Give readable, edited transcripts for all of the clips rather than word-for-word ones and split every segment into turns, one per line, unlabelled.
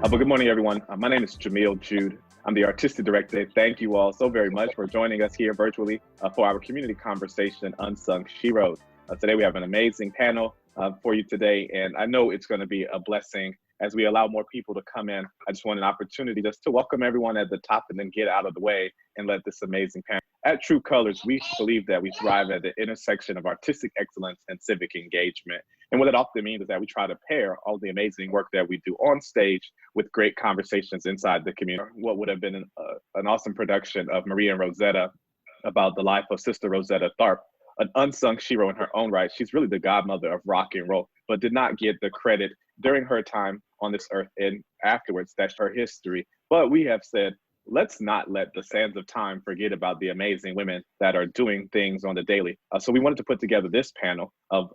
But good morning, everyone. My name is Jamil Jude. I'm the artistic director. Thank you all so very much for joining us here virtually for our community conversation, Unsung Sheroes. Today we have an amazing panel for you today, and I know it's going to be a blessing as we allow more people to come in. I just want an opportunity just to welcome everyone at the top and then get out of the way and let this amazing panel. At True Colors, we believe that we thrive at the intersection of artistic excellence and civic engagement. And what it often means is that we try to pair all the amazing work that we do on stage with great conversations inside the community. What would have been an awesome production of Maria and Rosetta about the life of Sister Rosetta Tharpe, an unsung hero in her own right. She's really the godmother of rock and roll, but did not get the credit during her time on this earth and afterwards. That's her history. But we have said, let's not let the sands of time forget about the amazing women that are doing things on the daily. So we wanted to put together this panel of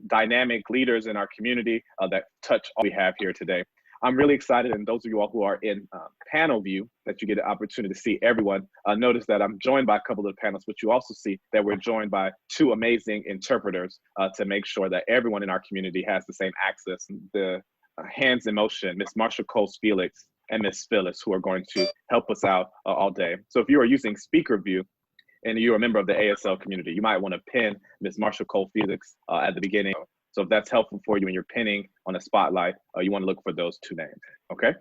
dynamic leaders in our community that touch all we have here today. I'm really excited, and those of you all who are in panel view, that you get an opportunity to see everyone. Notice that I'm joined by a couple of the panelists, but you also see that we're joined by two amazing interpreters to make sure that everyone in our community has the same access. The hands in motion, Miss Marsha Coles Felix and Miss Phyllis, who are going to help us out all day. So if you are using speaker view and you're a member of the ASL community, you might want to pin Miss Marsha Coles Felix at the beginning. So if that's helpful for you and you're pinning on a spotlight, you want to look for those two names, okay?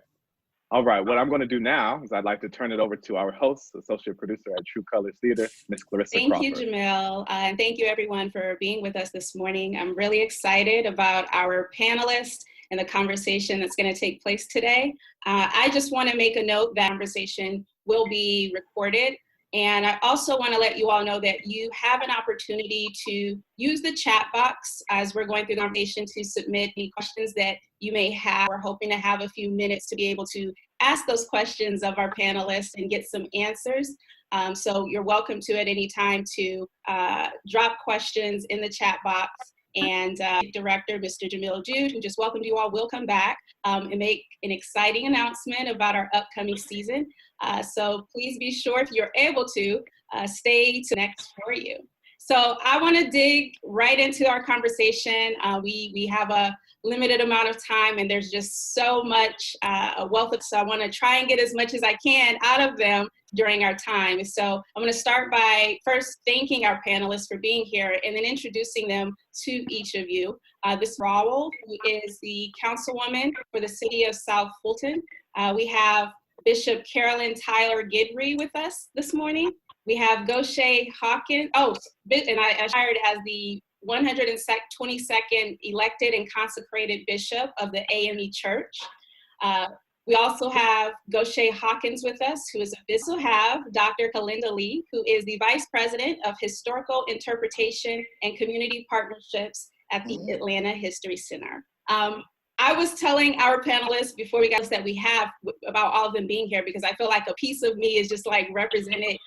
All right, what I'm going to do now is I'd like to turn it over to our host, associate producer at True Colors Theater, Miss Clarissa Crawford.
Thank you, Jamil, and thank you everyone for being with us this morning. I'm really excited about our panelists and the conversation that's going to take place today. I just want to make a note that conversation will be recorded. And I also want to let you all know that you have an opportunity to use the chat box as we're going through the conversation to submit any questions that you may have. We're hoping to have a few minutes to be able to ask those questions of our panelists and get some answers. So you're welcome to at any time to drop questions in the chat box. And Director, Mr. Jamil Jude, who just welcomed you all, will come back and make an exciting announcement about our upcoming season. So please be sure, if you're able to, stay to next for you. So I want to dig right into our conversation. We have a limited amount of time, and there's just so much a wealth of, so I want to try and get as much as I can out of them during our time. So I'm going to start by first thanking our panelists for being here and then introducing them to each of you. This Rawell, who is the councilwoman for the city of South Fulton. We have Bishop Carolyn Tyler Guidry with us this morning. We have Goshe Hawkins, and I hired as the 122nd elected and consecrated bishop of the AME Church. We also have Goshe Hawkins with us, who is a bishop. We also have Dr. Kalinda Lee, who is the Vice President of Historical Interpretation and Community Partnerships at the Atlanta History Center. I was telling our panelists before we got this that we have about all of them being here, because I feel like a piece of me is just like represented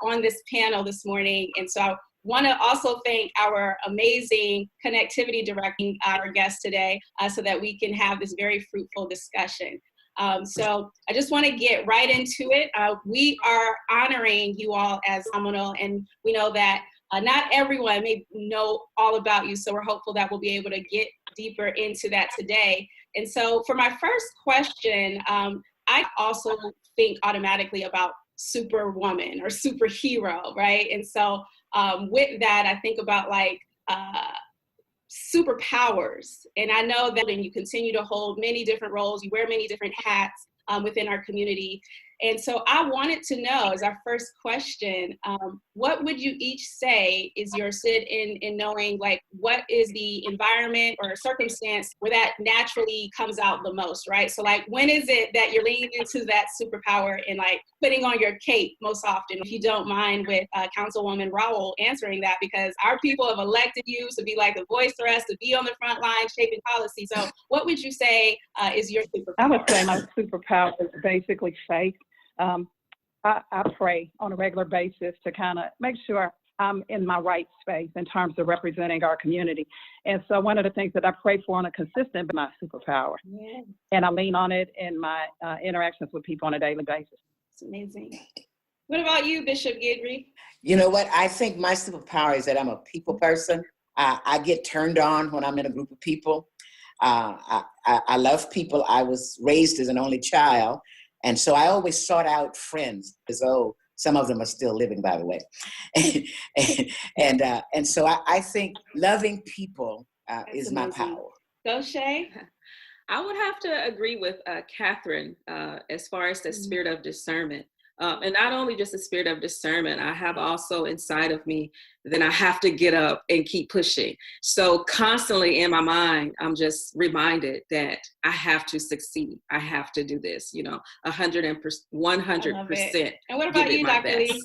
on this panel this morning. And so I want to also thank our amazing connectivity directing our guests today so that we can have this very fruitful discussion. So I just want to get right into it. We are honoring you all as phenomenal, and we know that not everyone may know all about you, so we're hopeful that we'll be able to get deeper into that today. And so for my first question, I also think automatically about superwoman or superhero, right? And so with that, I think about like superpowers. And I know that you continue to hold many different roles, you wear many different hats within our community. And so I wanted to know, as our first question, what would you each say is your sit in knowing, like, what is the environment or circumstance where that naturally comes out the most, right? So like, when is it that you're leaning into that superpower and like putting on your cape most often? If you don't mind with Councilwoman Rawell answering that, because our people have elected you to be like the voice for us, to be on the front line shaping policy. So what would you say is your superpower?
I would say my superpower is basically faith. I pray on a regular basis to kind of make sure I'm in my right space in terms of representing our community. And so one of the things that I pray for on a consistent is my superpower. Yeah. And I lean on it in my interactions with people on a daily basis.
It's amazing. What about you, Bishop Guidry?
You know what? I think my superpower is that I'm a people person. I get turned on when I'm in a group of people. I love people. I was raised as an only child. And so I always sought out friends, as though some of them are still living, by the way. And so I think loving people is my power.
Go, Shay.
I would have to agree with Catherine as far as the spirit of discernment. And not only just the spirit of discernment, I have also inside of me, then I have to get up and keep pushing. So constantly in my mind, I'm just reminded that I have to succeed. I have to do this, 100%.
And what about you, Dr. Lee?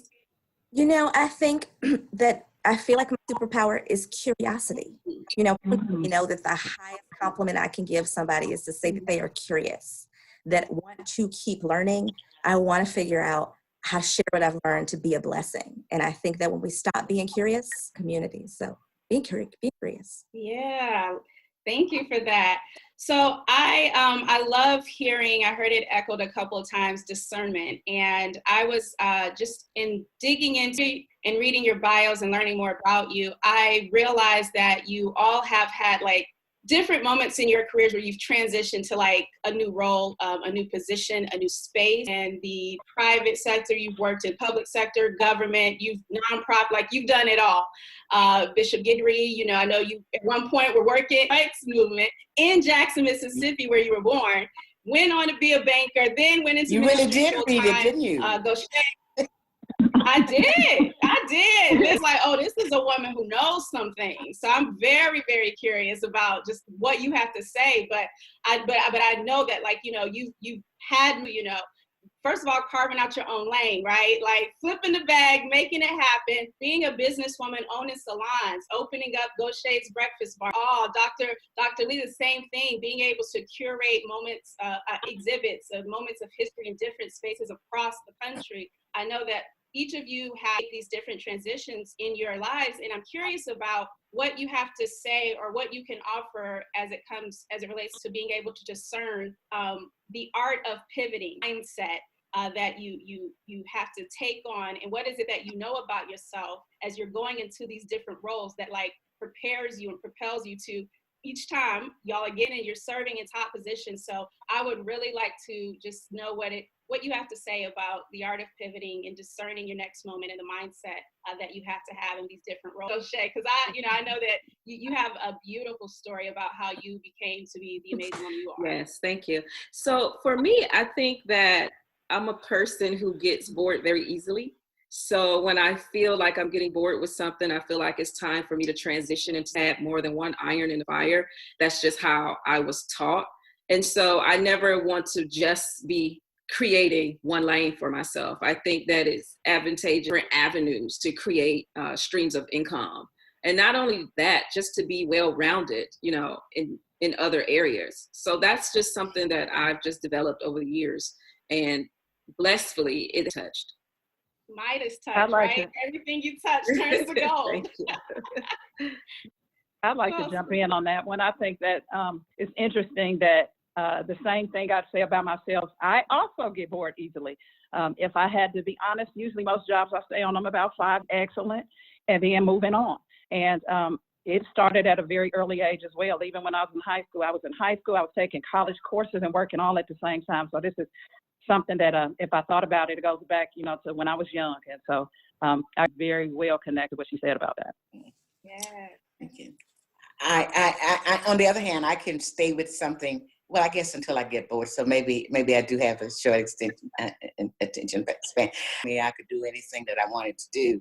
I think that I feel like my superpower is curiosity. Know that the highest compliment I can give somebody is to say that they are curious, that want to keep learning. I want to figure out how to share what I've learned to be a blessing. And I think that when we stop being curious, community. So being curious.
Yeah. Thank you for that. So I love hearing, I heard it echoed a couple of times, discernment. And I was just in digging into and reading your bios and learning more about you, I realized that you all have had like different moments in your careers where you've transitioned to like a new role, a new position, a new space. And the private sector, you've worked in public sector, government, you've nonprofit, like you've done it all. Bishop Guidry, I know you at one point were working rights movement in Jackson, Mississippi, where you were born. Went on to be a banker, then went into
you really did read it, didn't you?
Go straight. I did. It's like, oh, this is a woman who knows something. So I'm very, very curious about just what you have to say. But I know that, like, you had, first of all, carving out your own lane, right? Like flipping the bag, making it happen, being a businesswoman, owning salons, opening up Go Shade's Breakfast Bar. Oh, Dr. Lee, the same thing, being able to curate moments, exhibits, moments of history in different spaces across the country. I know that each of you have these different transitions in your lives, and I'm curious about what you have to say or what you can offer as it relates to being able to discern the art of pivoting mindset that you have to take on, and what is it that you know about yourself as you're going into these different roles that like prepares you and propels you to each time y'all again and you're serving in top positions. So I would really like to just know what you have to say about the art of pivoting and discerning your next moment and the mindset that you have to have in these different roles. So Shay, because I know that you have a beautiful story about how you became to be the amazing woman you are.
Yes, thank you. So for me, I think that I'm a person who gets bored very easily. So when I feel like I'm getting bored with something, I feel like it's time for me to transition and to add more than one iron in the fire. That's just how I was taught. And so I never want to just be creating one lane for myself. I think that it's advantageous, different avenues to create streams of income. And not only that, just to be well-rounded, in other areas. So that's just something that I've just developed over the years. And blessedly, it touched.
Midas touch, right? Everything you touch turns to gold.
Thank you.
I'd like to jump in on that one. I think that it's interesting that the same thing I'd say about myself, I also get bored easily. If I had to be honest, usually most jobs I stay on them about 5, excellent, and then moving on. And it started at a very early age as well. Even when I was in high school, I was taking college courses and working all at the same time. So this is something that if I thought about it, it goes back, to when I was young. And so I'm very well connected with what she said about that.
Yeah.
Thank you. I on the other hand, I can stay with something, well, I guess until I get bored. So maybe I do have a short attention span. I could do anything that I wanted to do.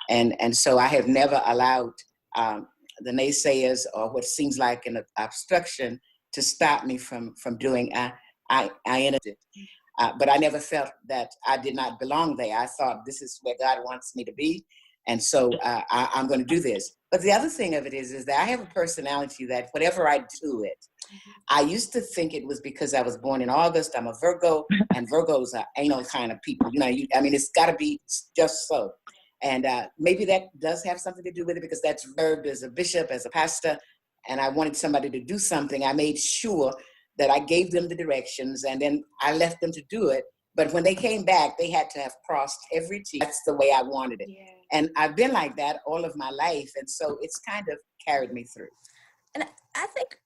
And so I have never allowed the naysayers or what seems like an obstruction to stop me from doing. I ended it. But I never felt that I did not belong there. I thought this is where God wants me to be. And so I'm going to do this. But the other thing of it is that I have a personality that whatever I do it, I used to think it was because I was born in August. I'm a Virgo, and Virgos are anal kind of people. It's got to be just so. And maybe that does have something to do with it because that's verb as a bishop, as a pastor. And I wanted somebody to do something. I made sure that I gave them the directions and then I left them to do it. But when they came back, they had to have crossed every T. That's the way I wanted it. Yeah. And I've been like that all of my life. And so it's kind of carried me through.
And I think,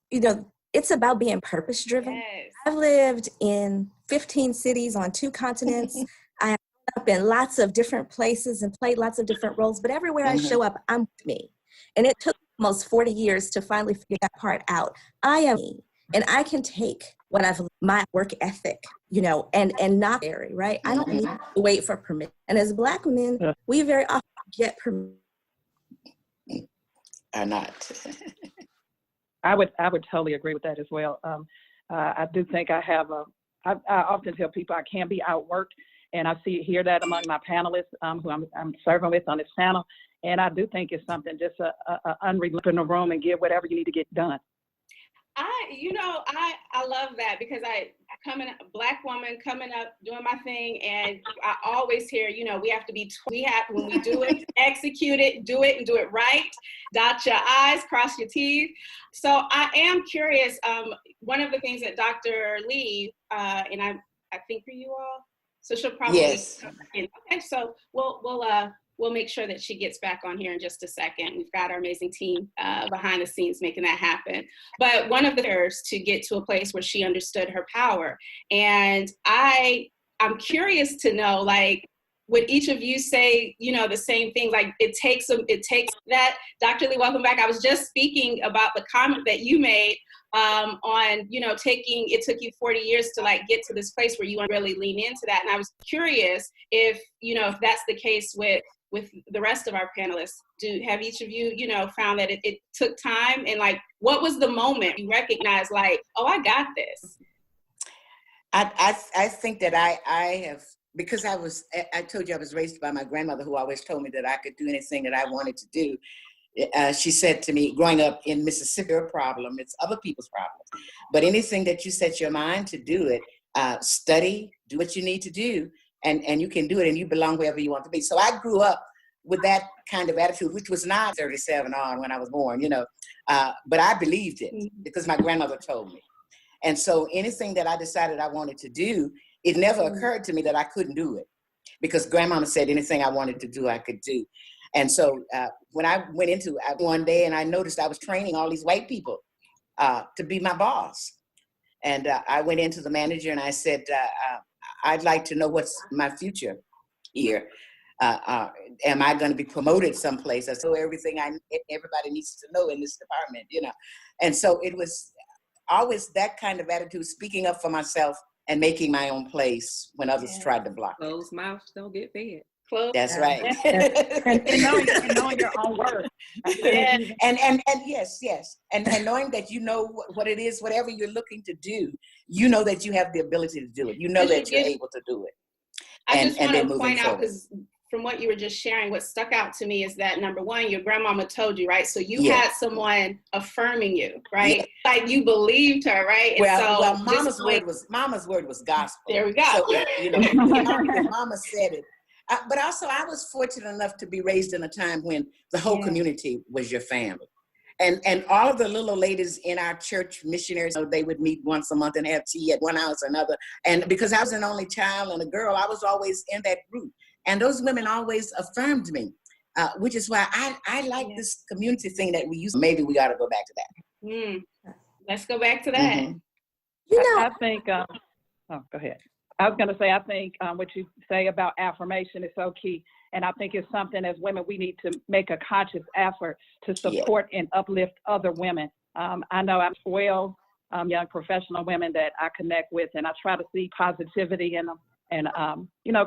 it's about being purpose driven.
Yes.
I've lived in 15 cities on 2 continents. I have up in lots of different places and played lots of different roles, but everywhere I show up, I'm me. And it took almost 40 years to finally figure that part out. I am me, and I can take what I've, my work ethic, you know, and not very, right? I don't need to wait for permission. And as Black men, we very often get permission.
Are not.
I would totally agree with that as well. I do think I often tell people I can be outworked, and I hear that among my panelists who I'm serving with on this panel. And I do think it's something just unrelenting in the room and get whatever you need to get done.
I love that because Black woman coming up doing my thing, and I always hear, when we do it, execute it, do it, and do it right. Dot your I's, cross your T's. So I am curious. One of the things that Dr. Lee and I think for you all. So she'll probably Okay. So we'll make sure that she gets back on here in just a second. We've got our amazing team behind the scenes making that happen. But one of the first to get to a place where she understood her power. And I'm curious to know, like, would each of you say, the same thing? Like it takes that. Dr. Lee, welcome back. I was just speaking about the comment that you made on, it took you 40 years to like get to this place where you want to really lean into that. And I was curious if that's the case with the rest of our panelists. Have each of you, found that it took time, and like, what was the moment you recognized like, oh, I got this?
I think that I have, because I told you I was raised by my grandmother, who always told me that I could do anything that I wanted to do. She said to me, growing up in Mississippi, your problem, it's other people's problems. But anything that you set your mind to do it, study, do what you need to do, and you can do it, and you belong wherever you want to be. So I grew up with that kind of attitude, which was not 37 on when I was born, but I believed it because my grandmother told me. And so anything that I decided I wanted to do, it never occurred to me that I couldn't do it, because grandmama said anything I wanted to do, I could do. And so when I went into it one day, and I noticed I was training all these white people to be my boss. And I went into the manager and I said, I'd like to know what's my future here. Am I going to be promoted someplace? I said, everything everybody needs to know in this department, And so it was always that kind of attitude, speaking up for myself and making my own place when others tried to block it.
Closed mouths don't get fed.
That's right.
And knowing your own worth.
And yes. And knowing that you know what it is, whatever you're looking to do, you know that you have the ability to do it. You know that you're able to do it.
I just want to point out, because from what you were just sharing, what stuck out to me is that, number one, your grandmama told you, right? So you had someone affirming you, right? Yeah. Like you believed her, right?
Well, mama's word was gospel.
There we go.
So, mama said it. But also, I was fortunate enough to be raised in a time when the whole community was your family. And all of the little ladies in our church, missionaries, they would meet once a month and have tea at one house or another. And because I was an only child and a girl, I was always in that group. And those women always affirmed me, which is why I like this community thing that we use. Maybe we got to go back to that.
Let's go back to that.
I think, go ahead. I was going to say, I think what you say about affirmation is so key. And I think it's something as women, we need to make a conscious effort to support and uplift other women. I know I'm 12 young professional women that I connect with, and I try to see positivity in them and,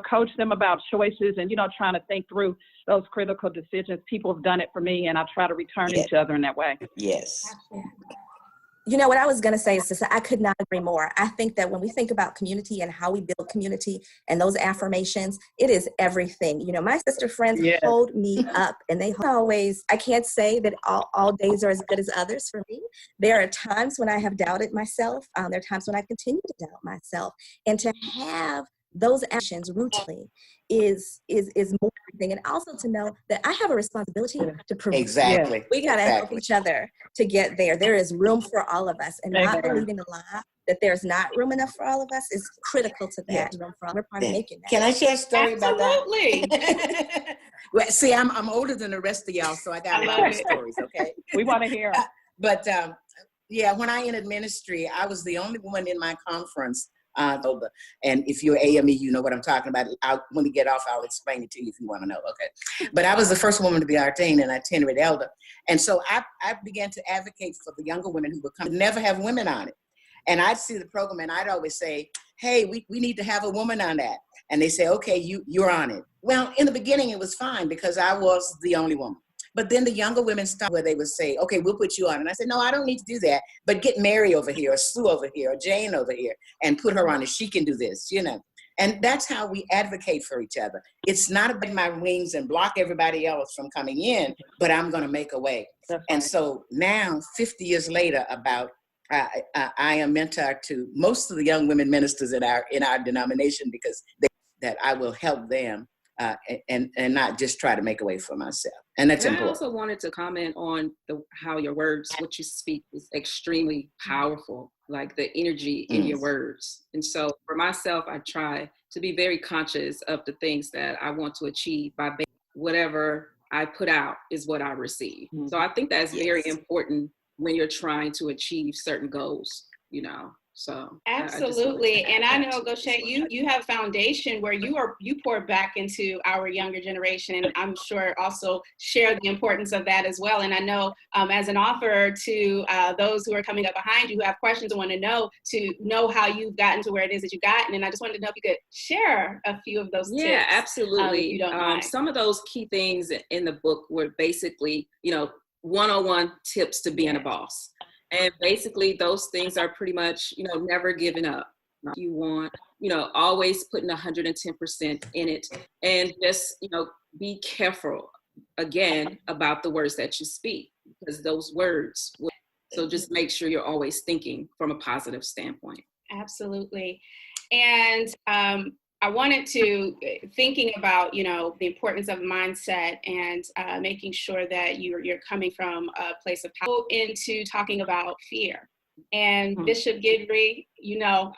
coach them about choices and, trying to think through those critical decisions. People have done it for me, and I try to return each other in that way.
Yes.
What I was going to say is I could not agree more. I think that when we think about community and how we build community and those affirmations, it is everything. My sister friends hold me up, and they always, I can't say that all days are as good as others for me. There are times when I have doubted myself. There are times when I continue to doubt myself. And to have those actions routinely is more thing. And also to know that I have a responsibility to prove.
Exactly.
We got to help each other to get there. There is room for all of us, and not believing the lie that there's not room enough for all of us is critical to that. Room for all. We're part of making that.
Can I share a story about that?
Absolutely.
Well, see, I'm older than the rest of y'all, so I got a lot of stories. Okay.
We want to hear.
But Yeah, when I entered ministry, I was the only woman in my conference. And if you're AME, you know what I'm talking about. When we get off, I'll explain it to you if you want to know. Okay. But I was the first woman to be ordained an itinerant elder. And so I began to advocate for the younger women who would come, never have women on it. And I'd see the program and I'd always say, hey, we need to have a woman on that. And they say, okay, you're on it. Well, in the beginning, it was fine because I was the only woman. But then the younger women started where they would say, okay, we'll put you on. And I said, no, I don't need to do that. But get Mary over here, or Sue over here, or Jane over here, and put her on it. She can do this, you know. And that's how we advocate for each other. It's not about my wings and block everybody else from coming in, but I'm going to make a way.
That's
And
right.
so now, 50 years later, I am mentor to most of the young women ministers in our denomination because that I will help them and not just try to make a way for myself. And that's
And I
important.
also wanted to comment on how your words, what you speak, is extremely powerful, like the energy in your words. And so for myself, I try to be very conscious of the things that I want to achieve by whatever I put out is what I receive. So I think that's very important when you're trying to achieve certain goals, you know. So
Absolutely. And I know, Goshen, you have foundation where you pour back into our younger generation, and I'm sure also share the importance of that as well. And I know as an offer to those who are coming up behind you who have questions and want to know how you've gotten to where it is that you've gotten. And I just wanted to know if you could share a few of those tips.
Yeah, absolutely.
If you don't mind.
Some of those key things in the book were basically, you know, 101 tips to being a boss. And basically those things are pretty much, you know, never giving up. You want, you know, always putting 110% in it, and just, you know, be careful again about the words that you speak, because those words so just make sure you're always thinking from a positive standpoint.
Absolutely. And I wanted to, thinking about, you know, the importance of mindset and making sure that you're coming from a place of power, into talking about fear. And Bishop Guidry, you know,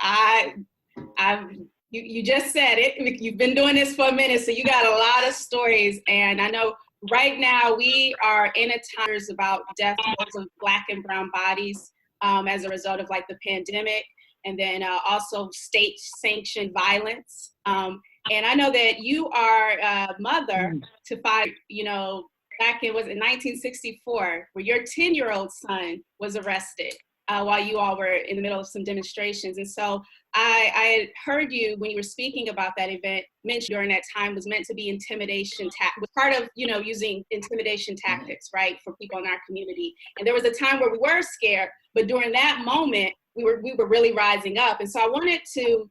you just said it. You've been doing this for a minute, so you got a lot of stories. And I know right now we are in a time about death of Black and brown bodies as a result of like the pandemic. And then also state-sanctioned violence. And I know that you are a mother to 5, you know, back in, was it 1964, where your 10-year-old son was arrested while you all were in the middle of some demonstrations. And so I had heard you, when you were speaking about that event, mentioned during that time was meant to be intimidation, was part of, you know, using intimidation tactics, right, for people in our community. And there was a time where we were scared, but during that moment, we were really rising up. And so I wanted to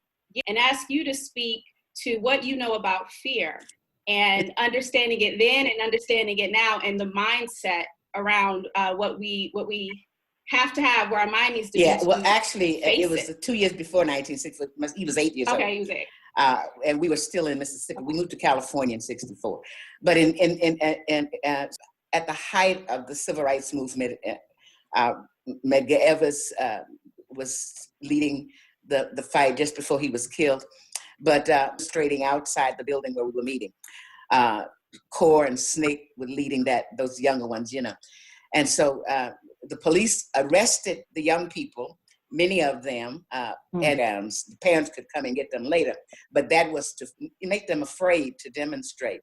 ask you to speak to what you know about fear and understanding it then and understanding it now, and the mindset around what we have to have, where our mind needs to be.
Yeah, well, actually, it was 2 years before 1960. He was 8 years old.
Okay, he was 8.
And we were still in Mississippi. We moved to California in '64. But at the height of the civil rights movement, Medgar Evers was leading the fight just before he was killed, but demonstrating outside the building where we were meeting. Core and Snake were leading those younger ones, you know. And so the police arrested the young people, many of them, and the parents could come and get them later, but that was to make them afraid to demonstrate.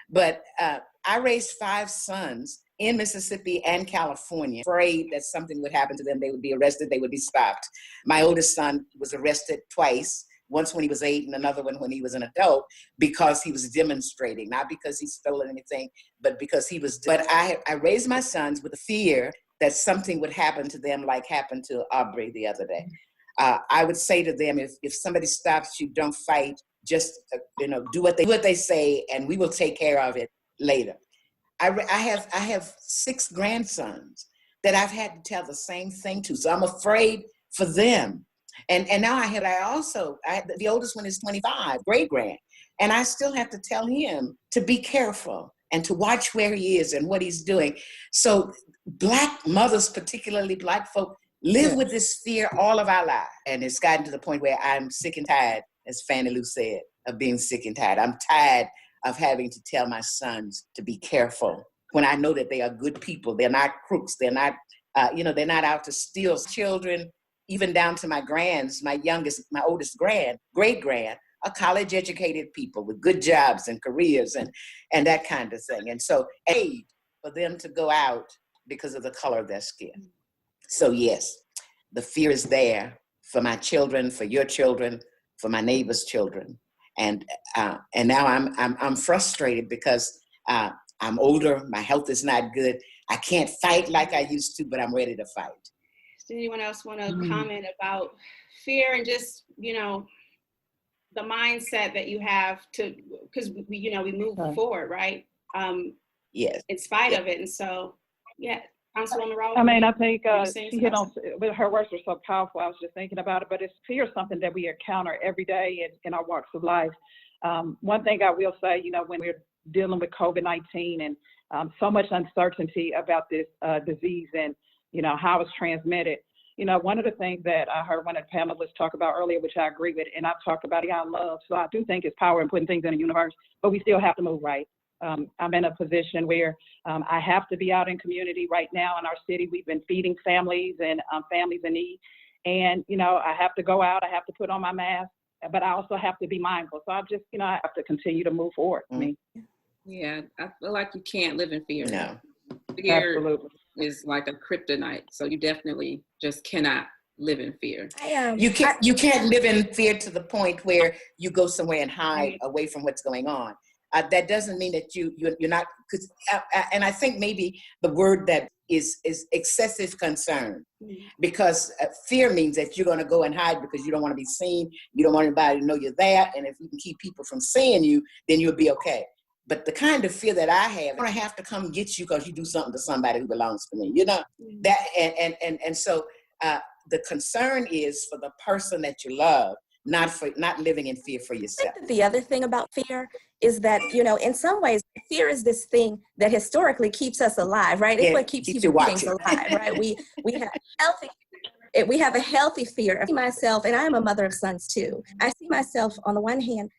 But I raised 5 sons in Mississippi and California, afraid that something would happen to them. They would be arrested, they would be stopped. My oldest son was arrested twice, once when he was 8 and another one when he was an adult, because he was demonstrating, not because he stole anything, but because he was. But I raised my sons with the fear that something would happen to them like happened to Aubrey the other day. I would say to them, if somebody stops you, don't fight, just do what they say, and we will take care of it later. I have 6 grandsons that I've had to tell the same thing to, so I'm afraid for them. And now the oldest one is 25, great grand, and I still have to tell him to be careful and to watch where he is and what he's doing. So Black mothers, particularly Black folk, live with this fear all of our lives. And it's gotten to the point where I'm sick and tired, as Fannie Lou said, of being sick and tired. I'm tired of having to tell my sons to be careful when I know that they are good people. They're not crooks. They're not They're not out to steal children, even down to my grands, my oldest great grand, are college educated people with good jobs and careers and that kind of thing. And so aid for them to go out because of the color of their skin. So yes, the fear is there for my children, for your children, for my neighbors' children. And now I'm frustrated because I'm older, my health is not good. I can't fight like I used to, but I'm ready to fight.
Does anyone else want to comment about fear and just, the mindset that you have to, because we move forward, right?
Yes.
In spite of it. And so, Councilwoman Raw.
I mean, I think she hit on, her words were so powerful. I was just thinking about it, but fear is something that we encounter every day in our walks of life. One thing I will say, when we're dealing with COVID-19 and so much uncertainty about this disease and, how it's transmitted. One of the things that I heard one of the panelists talk about earlier, which I agree with, and I've talked about it, I love. So I do think it's power in putting things in the universe, but we still have to move right. I'm in a position where I have to be out in community right now in our city. We've been feeding families and families in need. And, I have to go out, I have to put on my mask, but I also have to be mindful. So I just, I have to continue to move forward.
Yeah, I feel like you can't live in fear.
No.
Fear
Absolutely.
is like a kryptonite. So you definitely just cannot live in fear.
You can't live in fear to the point where you go somewhere and hide away from what's going on. That doesn't mean that you're not, and I think maybe the word that is excessive concern, because fear means that you're going to go and hide because you don't want to be seen, you don't want anybody to know you're there, and if you can keep people from seeing you, then you'll be okay. But the kind of fear that I have, I have to come get you because you do something to somebody who belongs to me, that, and so the concern is for the person that you love, not living in fear for yourself.
The other thing about fear is that, in some ways, fear is this thing that historically keeps us alive, right? It's what keeps human beings alive, right? We have a healthy fear of myself, and I'm a mother of sons too. I see myself on the one hand,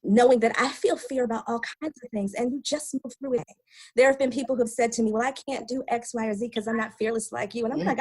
knowing that I feel fear about all kinds of things, and you just move through it. There have been people who've said to me, well, I can't do X, Y, or Z because I'm not fearless like you. And I'm like,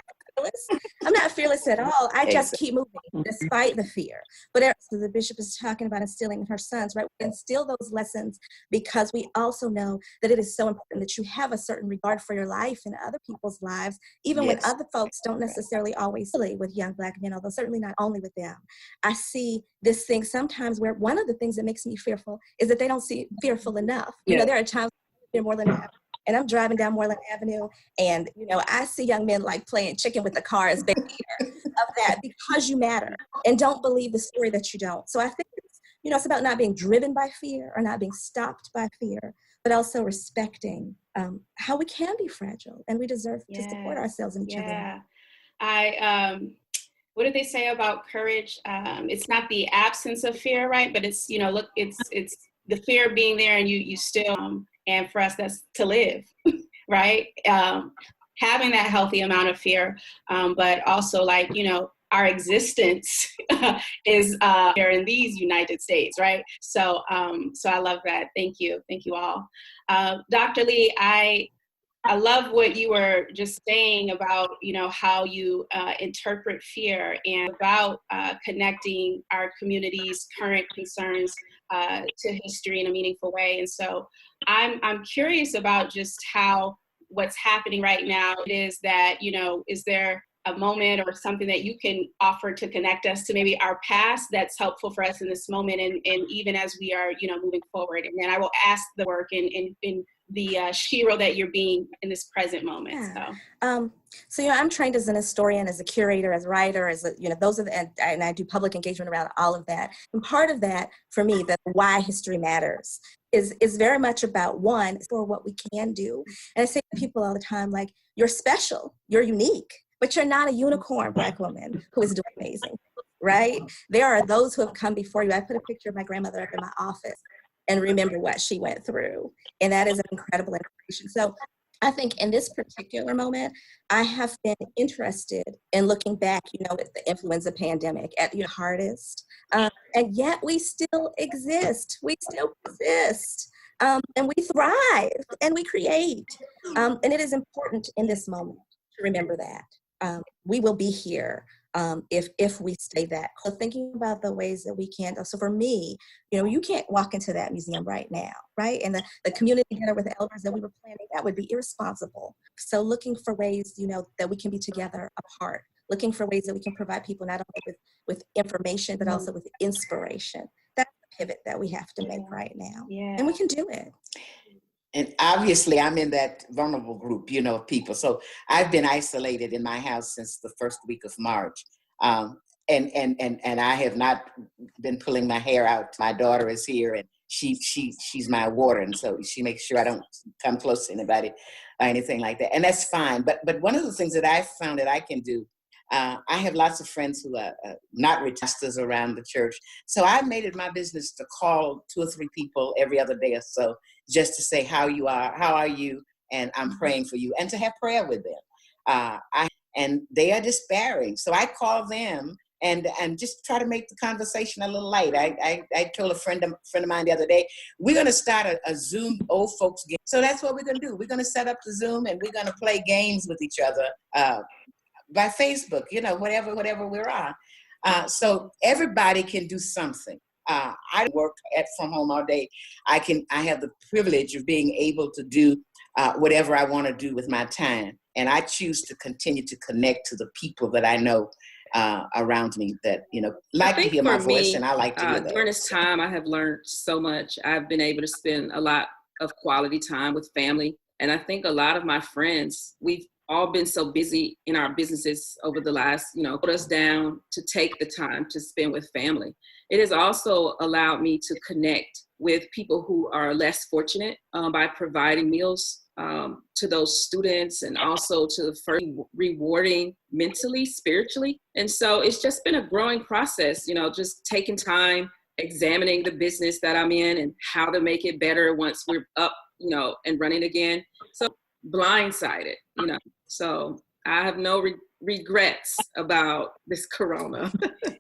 I'm not fearless at all. I just keep moving despite the fear. But as the bishop is talking about instilling in her sons, right? We instill those lessons because we also know that it is so important that you have a certain regard for your life and other people's lives, even when other folks don't necessarily always deal with young Black men, although certainly not only with them. I see this thing sometimes where one of the things that makes me fearful is that they don't see fearful enough. There are times in Moreland Avenue, and I'm driving down Moreland Avenue, and I see young men like playing chicken with the cars. They fear of that because you matter, and don't believe the story that you don't. So I think it's about not being driven by fear or not being stopped by fear, but also respecting how we can be fragile and we deserve to support ourselves and each other.
What did they say about courage? It's not the absence of fear, right? But it's, it's the fear being there and you still, and for us, that's to live, right? Having that healthy amount of fear, but also our existence is here in these United States, right? So I love that. Thank you all. Dr. Lee, I love what you were just saying about, how you interpret fear and about connecting our community's current concerns to history in a meaningful way. And so I'm curious about just how what's happening right now is that, is there a moment or something that you can offer to connect us to maybe our past that's helpful for us in this moment and even as we are, moving forward. And then I will ask the work in the Shero that you're being in this present moment.
So I'm trained as an historian, as a curator, as a writer, as a, those are and I do public engagement around all of that. And part of that for me, that why history matters is very much about one, for what we can do. And I say to people all the time, like, you're special, you're unique, but you're not a unicorn Black woman who is doing amazing, right? There are those who have come before you. I put a picture of my grandmother up in my office and remember what she went through. And that is an incredible information. So I think in this particular moment, I have been interested in looking back, at the influenza pandemic at the hardest. And yet we still exist. We still persist. And we thrive and we create. And it is important in this moment to remember that. We will be here if we stay that. So thinking about the ways that we can. So for me, you can't walk into that museum right now, right? And the community dinner with elders that we were planning, that would be irresponsible. So looking for ways, that we can be together apart, looking for ways that we can provide people not only with information, but also with inspiration. That's the pivot that we have to make right now.
Yeah.
And we can do it.
And obviously I'm in that vulnerable group, of people. So I've been isolated in my house since the first week of March. And I have not been pulling my hair out. My daughter is here and she's my warden. So she makes sure I don't come close to anybody or anything like that. And that's fine. But one of the things that I found that I can do, I have lots of friends who are not pastors around the church. So I made it my business to call 2 or 3 people every other day or so, just to say how are you, and I'm praying for you, and to have prayer with them. And they are despairing. So I call them and just try to make the conversation a little light. I told a friend of mine the other day, we're going to start a Zoom old folks game. So that's what we're going to do. We're going to set up the Zoom and we're going to play games with each other by Facebook, whatever we're on. So everybody can do something. I work from home all day. I have the privilege of being able to do whatever I want to do with my time. And I choose to continue to connect to the people that I know around me that, like to hear my voice, and I like to hear that.
During this time, I have learned so much. I've been able to spend a lot of quality time with family. And I think a lot of my friends, we've all been so busy in our businesses over the last, put us down to take the time to spend with family. It has also allowed me to connect with people who are less fortunate by providing meals to those students, and also to the first rewarding mentally, spiritually. And so it's just been a growing process, just taking time, examining the business that I'm in and how to make it better once we're up, and running again. So blindsided, so I have no regrets about this corona.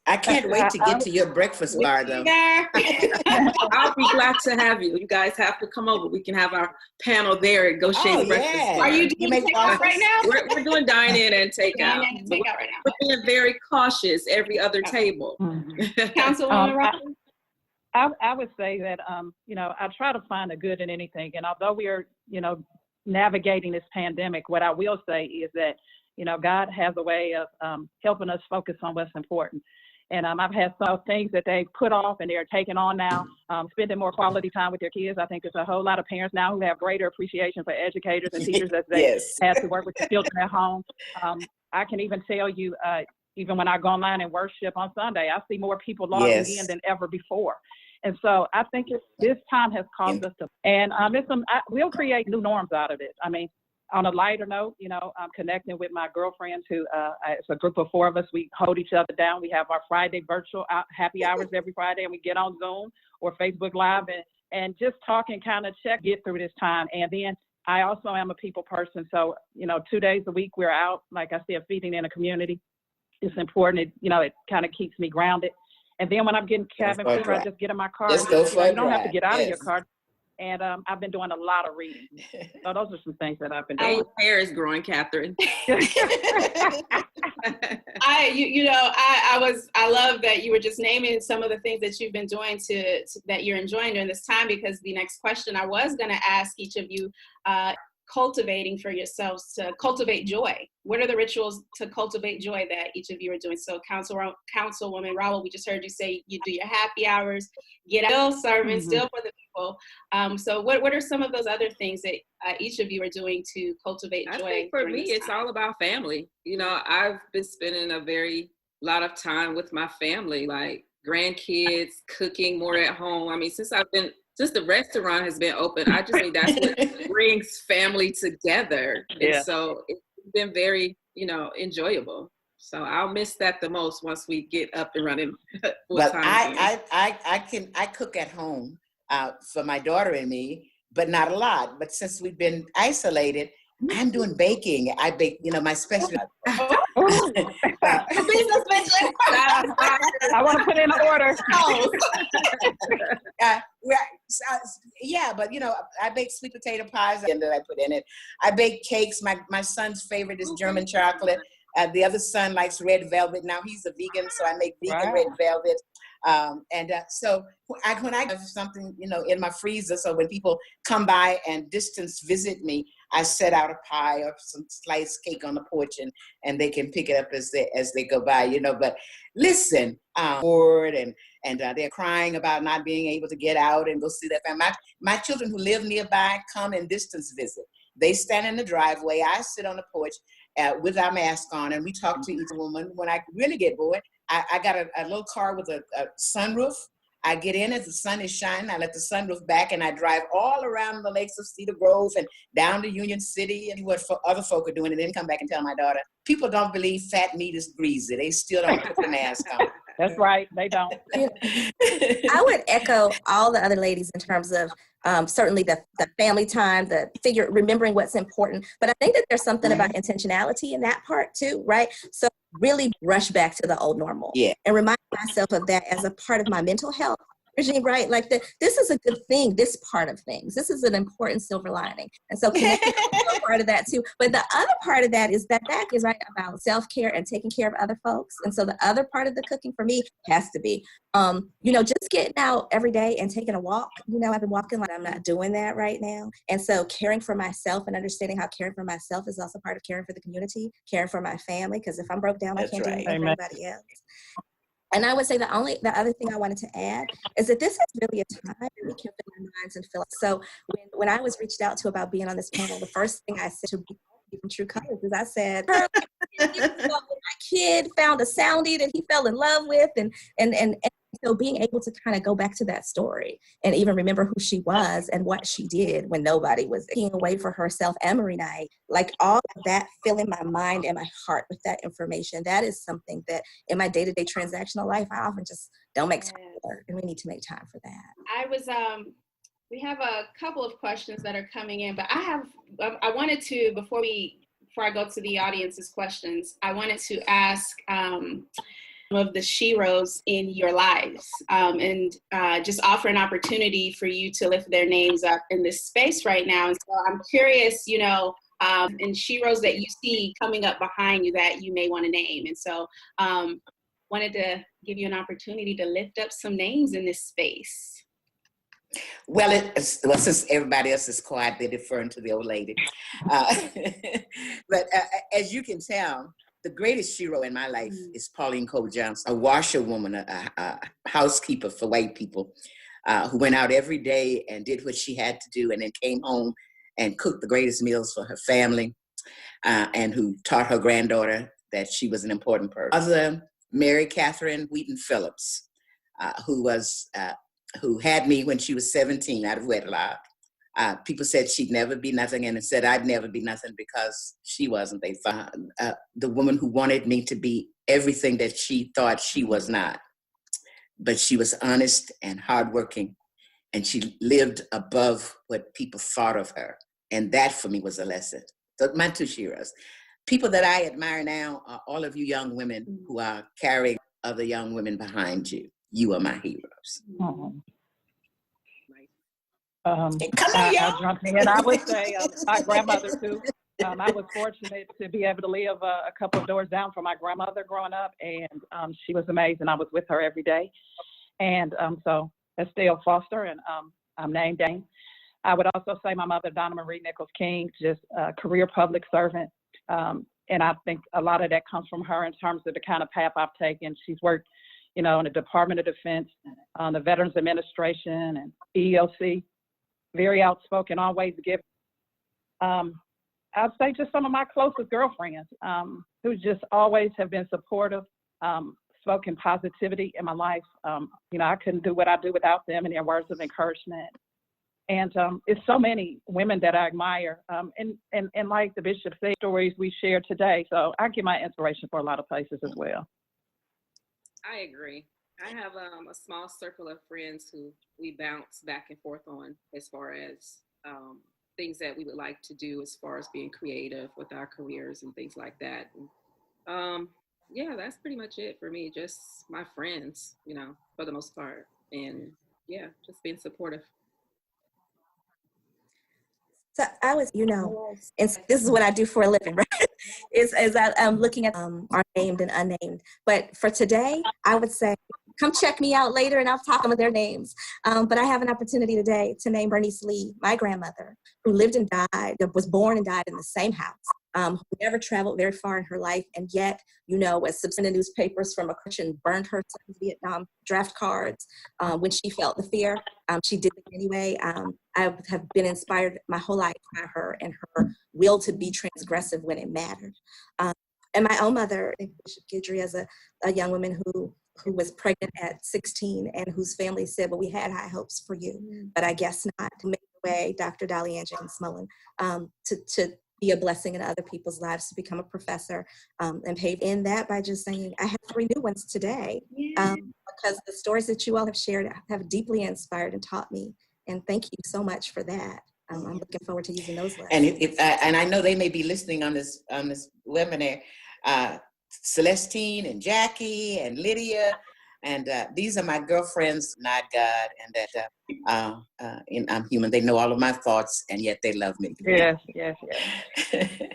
I can't wait to get to your breakfast bar, though.
I'll be glad to have you. You guys have to come over. We can have our panel there at Goshen's Breakfast Bar.
Are you doing takeout right now?
We're doing dine-in and takeout.
Dine-in and takeout right now.
We're being very cautious every other table.
Councilwoman Roberts?
I would say that, I try to find the good in anything. And although we are, navigating this pandemic, what I will say is that, God has a way of helping us focus on what's important. And I've had some things that they put off and they're taking on now, spending more quality time with their kids. I think there's a whole lot of parents now who have greater appreciation for educators and teachers as they have to work with the children at home. I can even tell you, even when I go online and worship on Sunday, I see more people logging in than ever before. And so I think this time has caused us to, and we'll create new norms out of it. I mean, on a lighter note, I'm connecting with my girlfriends who, it's a group of 4 of us. We hold each other down. We have our Friday virtual happy hours every Friday, and we get on Zoom or Facebook Live and just talk and kind of get through this time. And then I also am a people person. So, 2 days a week we're out, like I said, feeding in a community. It's important. It kind of keeps me grounded. And then when I'm getting cabin fever, I just get in my car.
Just go for
you don't have to get out of your car. And I've been doing a lot of reading. So those are some things that I've been doing.
Your hair is growing, Catherine.
I love that you were just naming some of the things that you've been doing that you're enjoying during this time, because the next question I was going to ask each of you, cultivating for yourselves to cultivate joy. What are the rituals to cultivate joy that each of you are doing? So Councilwoman Raul, we just heard you say you do your happy hours, get out, still serving, still for the people. So what are some of those other things that each of you are doing to cultivate joy?
I think for me, it's all about family. I've been spending a lot of time with my family, like grandkids, cooking more at home. I mean, since the restaurant has been open, I just think that's what brings family together. And so it's been very, enjoyable. So I'll miss that the most once we get up and running.
Well, I cook at home for my daughter and me, but not a lot. But since we've been isolated, I'm doing baking. I bake, my special.
Business mention.
I want to put in an order.
Yeah, but I bake sweet potato pies and that I put in it. I bake cakes. My son's favorite is German chocolate. The other son likes red velvet. Now he's a vegan, so I make vegan red velvet. So when I have something, in my freezer, so when people come by and distance visit me, I set out a pie or some sliced cake on the porch, and they can pick it up as they go by, But listen, bored and they're crying about not being able to get out and go see their family. My children who live nearby come and distance visit. They stand in the driveway. I sit on the porch with our mask on, and we talk to each woman. When I really get bored, I got a little car with a sunroof. I get in as the sun is shining. I let the sunroof back, and I drive all around the lakes of Cedar Grove and down to Union City and what other folk are doing, and then come back and tell my daughter, people don't believe fat meat is greasy. They still don't put the mask on.
That's right. They don't.
I would echo all the other ladies in terms of certainly the family time, remembering what's important. But I think that there's something about intentionality in that part too, right? So really rush back to the old normal and remind myself of that as a part of my mental health regime, right? Like this is a good thing, this part of things. This is an important silver lining. And so connecting is a part of that too. But the other part of that is that is right about self-care and taking care of other folks. And so the other part of the cooking for me has to be, just getting out every day and taking a walk. I've been walking like I'm not doing that right now. And so caring for myself and understanding how caring for myself is also part of caring for the community, caring for my family, because if I'm broke down, I can't do anything for anybody else. And I would say the other thing I wanted to add is that this is really a time that we can fill our minds and fill. So when I was reached out to about being on this panel, the first thing I said to from True Colors is I said, my kid found a soundie that he fell in love with, and so being able to kind of go back to that story and even remember who she was and what she did when nobody was taking away for herself and Marie Knight, like all of that filling my mind and my heart with that information. That is something that in my day-to-day transactional life, I often just don't make time for, and we need to make time for that.
We have a couple of questions that are coming in, but I wanted to, before I go to the audience's questions, I wanted to ask of the Sheroes in your lives and just offer an opportunity for you to lift their names up in this space right now. And so I'm curious, in Sheroes that you see coming up behind you that you may want to name. And so wanted to give you an opportunity to lift up some names in this space.
Well, since everybody else is quiet, they're deferring to the old lady. But as you can tell, the greatest Shero in my life is Pauline Cole Johnson, a washerwoman, a housekeeper for white people, who went out every day and did what she had to do, and then came home and cooked the greatest meals for her family, and who taught her granddaughter that she was an important person. Other, Mary Catherine Wheaton Phillips, who had me when she was 17 out of wedlock. People said she'd never be nothing, and said I'd never be nothing because she wasn't. They thought the woman who wanted me to be everything that she thought she was not. But she was honest and hardworking, and she lived above what people thought of her. And that for me was a lesson. So my two Sheroes. People that I admire now are all of you young women who are carrying other young women behind you. You are my heroes.
I jump in. I would say my grandmother too. I was fortunate to be able to live a couple of doors down from my grandmother growing up, and she was amazing. I was with her every day. And so Estelle Foster, and I'm named Dane. I would also say my mother, Donna Marie Nichols King, just a career public servant. And I think a lot of that comes from her in terms of the kind of path I've taken. She's worked, in the Department of Defense, the Veterans Administration, and EEOC. Very outspoken, always giving. I'd say just some of my closest girlfriends who just always have been supportive, spoken positivity in my life. I couldn't do what I do without them and their words of encouragement. And it's so many women that I admire. And like the Bishop said, stories we shared today. So I get my inspiration for a lot of places as well.
I agree. I have a small circle of friends who we bounce back and forth on as far as things that we would like to do as far as being creative with our careers and things like that. And, yeah, that's pretty much it for me. Just my friends, for the most part. And yeah, just being supportive.
So I was, and this is what I do for a living, right? is I'm looking at are named and unnamed. But for today, I would say, come check me out later and I'll talk about their names. But I have an opportunity today to name Bernice Lee, my grandmother, who lived and died, was born and died in the same house, who never traveled very far in her life, and yet, was subpoenaed newspapers from a Christian, burned her son's Vietnam draft cards when she felt the fear. She did it anyway. I have been inspired my whole life by her and her will to be transgressive when it mattered. And my own mother, Bishop Guidry, as a young woman who was pregnant at 16 and whose family said, well, we had high hopes for you, but I guess not. Made the way, Dr. Dolly Ann James Mullen, to be a blessing in other people's lives, to become a professor, and paid in that by just saying, I have 3 new ones today, because the stories that you all have shared have deeply inspired and taught me. And thank you so much for that. I'm looking forward to using those lessons.
And I know they may be listening on this webinar. Celestine and Jackie and Lydia, and these are my girlfriends, not God, and that I'm human. They know all of my thoughts, and yet they love me.
Yes.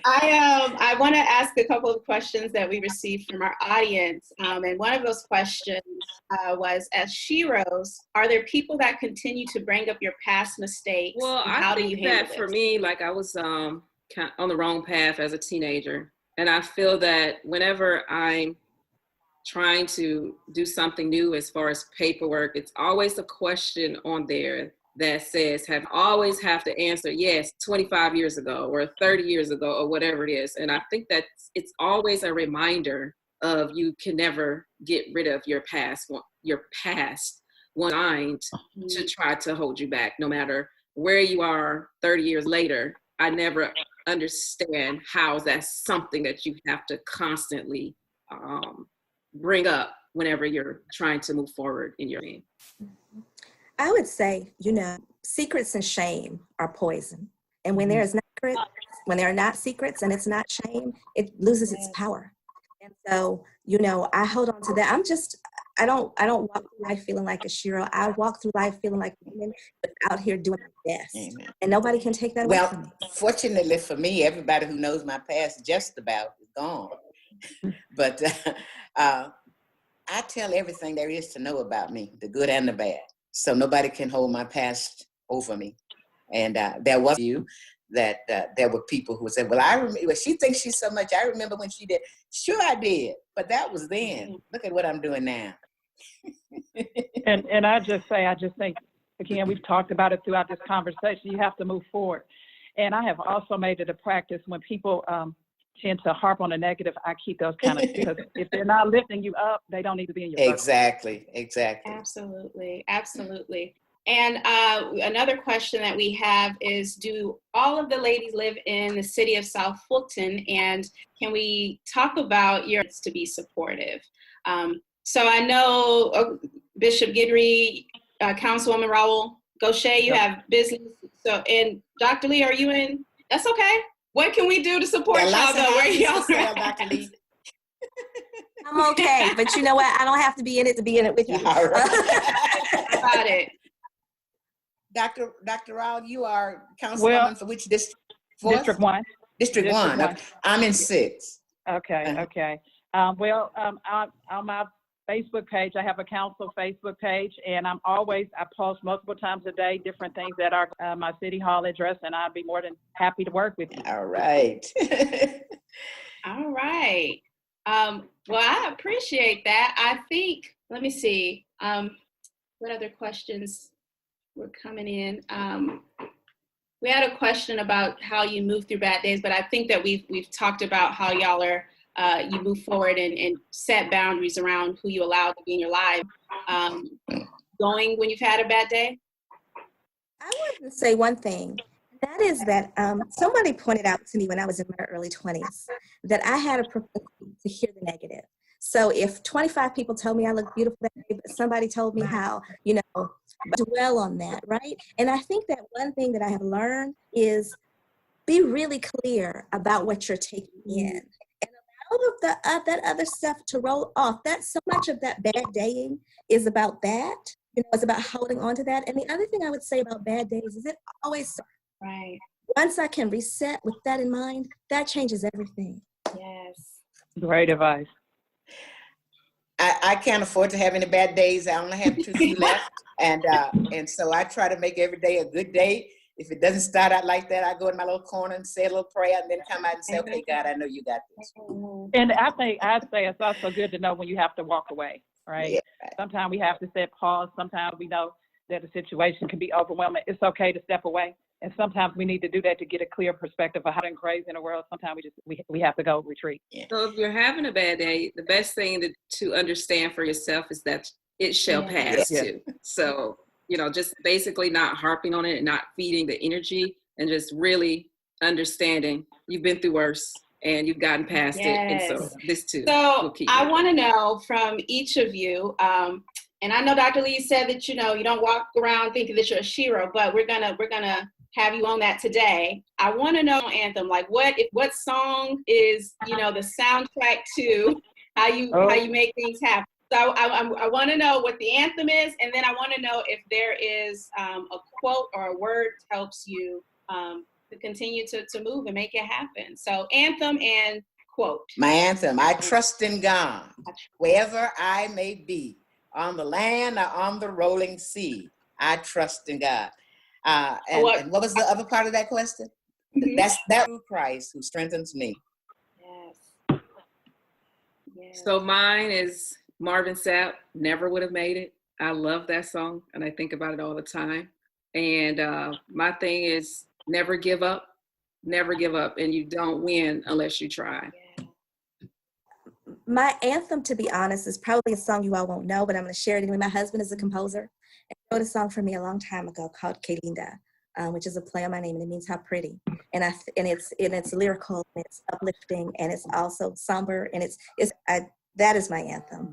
I want to ask a couple of questions that we received from our audience, and one of those questions was, as Sheroes, are there people that continue to bring up your past mistakes?
Well, I think that for me, like I was on the wrong path as a teenager. And I feel that whenever I'm trying to do something new as far as paperwork, it's always a question on there that says, always have to answer, yes, 25 years ago or 30 years ago or whatever it is. And I think that it's always a reminder of you can never get rid of your past designed to try to hold you back, no matter where you are 30 years later. I never understand how that's something that you have to constantly bring up whenever you're trying to move forward in your game.
I would say, secrets and shame are poison. And when there are not secrets and it's not shame, it loses its power. And so, I hold on to that. I don't walk through life feeling like a Shero. I walk through life feeling like a woman, but out here doing my best. Amen. And nobody can take that away from me.
Fortunately for me, everybody who knows my past just about is gone. But I tell everything there is to know about me, the good and the bad. So nobody can hold my past over me. And there was you that there were people who said, well, I remember, she thinks she's so much. I remember when she did. Sure, I did. But that was then. Look at what I'm doing now.
And I just think, again, we've talked about it throughout this conversation, you have to move forward. And I have also made it a practice when people tend to harp on the negative, I keep those kind of, because if they're not lifting you up, they don't need to be in your
Exactly.
Absolutely. And another question that we have is, do all of the ladies live in the city of South Fulton? And can we talk about your efforts to be supportive? So I know Bishop Guidry, Councilwoman Raul Gaucher, you have business. So, and Dr. Lee, are you in? That's okay. What can we do to support y'all though? Where y'all Dr. Lee?
I'm okay, but you know what? I don't have to be in it to be in it with you.
All right.
Got it.
Dr. Raul, you are councilwoman for which district?
District 1.
District 1. Okay. I'm in 6.
Okay. On my Facebook page, I have a council Facebook page, and I post multiple times a day different things that are my city hall address, and I'd be more than happy to work with you.
All right.
All right. Well, I appreciate that. I think, let me see, what other questions were coming in? We had a question about how you move through bad days, but I think that we've talked about how y'all are, you move forward and set boundaries around who you allow to be in your life. Going when you've had a bad day?
I wanted to say one thing. That is that somebody pointed out to me when I was in my early 20s that I had a propensity to hear the negative. So if 25 people told me I looked beautiful that day, but somebody told me how, dwell on that, right? And I think that one thing that I have learned is be really clear about what you're taking in. And allow that other stuff to roll off. That's so much of that bad daying is about that. It's about holding on to that. And the other thing I would say about bad days is it always
right.
once I can reset with that in mind, that changes everything.
Yes.
Great advice.
I can't afford to have any bad days. I only have 2 few left. And so I try to make every day a good day. If it doesn't start out like that, I go in my little corner and say a little prayer and then come out and say, okay, God, I know you got this.
And I'd say it's also good to know when you have to walk away, right?
Yeah.
Sometimes we have to set pause. Sometimes we know that the situation can be overwhelming. It's okay to step away. And sometimes we need to do that to get a clear perspective of how crazy in the world. Sometimes we have to go retreat.
So if you're having a bad day, the best thing to understand for yourself is that it shall pass too. So, just basically not harping on it and not feeding the energy, and just really understanding you've been through worse and you've gotten past it. And so this too.
So I want to know from each of you, and I know Dr. Lee said that, you don't walk around thinking that you're a Shero, but we're gonna have you on that today. I want to know, Anthem, like what song is, the soundtrack to how you make things happen. So I want to know what the anthem is, and then I want to know if there is a quote or a word that helps you to continue to move and make it happen. So anthem and quote.
My anthem: I trust in God, wherever I may be, on the land or on the rolling sea. I trust in God. And what was the other part of that question? Mm-hmm. That's through Christ who strengthens me.
Yes.
So mine is Marvin Sapp, Never Would Have Made It. I love that song and I think about it all the time. And my thing is never give up, and you don't win unless you try.
My anthem, to be honest, is probably a song you all won't know, but I'm going to share it anyway. My husband is a composer and wrote a song for me a long time ago called Que Linda, which is a play on my name, and it means how pretty. And it's lyrical, and it's uplifting, and it's also somber, and that is my anthem.